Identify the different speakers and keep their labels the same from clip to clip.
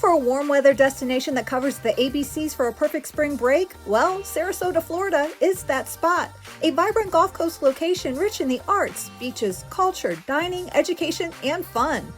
Speaker 1: for a warm weather destination that covers the ABCs for a perfect spring break? Well, Sarasota, Florida is that spot. A vibrant Gulf Coast location rich in the arts, beaches, culture, dining, education, and fun.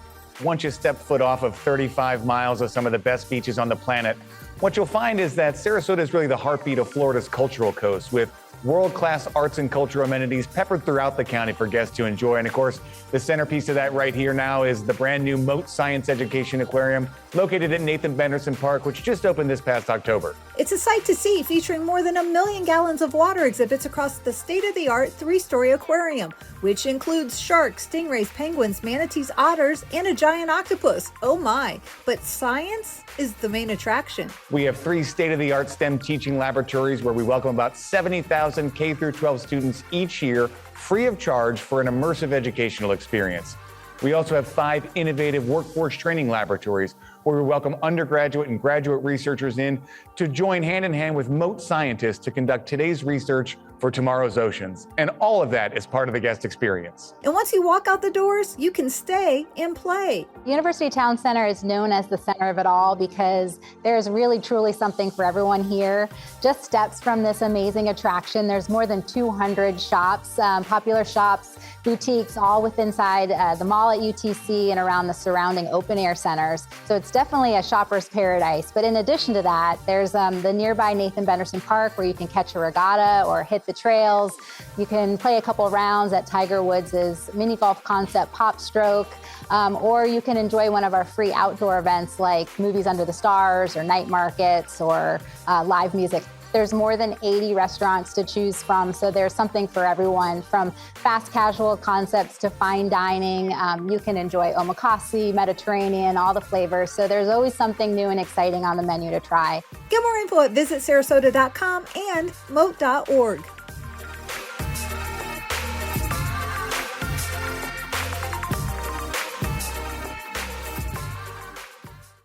Speaker 2: Once you step foot off of 35 miles of some of the best beaches on the planet, what you'll find is that Sarasota is really the heartbeat of Florida's cultural coast, with world-class arts and cultural amenities peppered throughout the county for guests to enjoy. And of course, the centerpiece of that right here now is the brand new Mote Science Education Aquarium, located at Nathan Benderson Park, which just opened this past October.
Speaker 1: It's a sight to see, featuring more than 1 million gallons of water exhibits across the state-of-the-art 3-story aquarium, which includes sharks, stingrays, penguins, manatees, otters, and a giant octopus. Oh my! But science is the main attraction.
Speaker 2: We have 3 state-of-the-art STEM teaching laboratories where we welcome about 70,000 K through 12 students each year, free of charge, for an immersive educational experience. We also have 5 innovative workforce training laboratories where we welcome undergraduate and graduate researchers in to join hand in hand with Mote scientists to conduct today's research for tomorrow's oceans. And all of that is part of the guest experience.
Speaker 1: And once you walk out the doors, you can stay and play.
Speaker 3: University Town Center is known as the center of it all because there's really truly something for everyone here. Just steps from this amazing attraction, there's more than 200 shops, popular shops, boutiques, all within inside the mall at UTC and around the surrounding open air centers. So it's definitely a shopper's paradise. But in addition to that, there's the nearby Nathan Benderson Park where you can catch a regatta or hit the trails. You can play a couple rounds at Tiger Woods' mini golf concept Pop Stroke, or you can enjoy one of our free outdoor events like Movies Under the Stars or night markets or live music. There's more than 80 restaurants to choose from, so there's something for everyone, from fast casual concepts to fine dining. You can enjoy omakase, Mediterranean, all the flavors. So there's always something new and exciting on the menu to try.
Speaker 1: Get more info at visitsarasota.com and mote.org.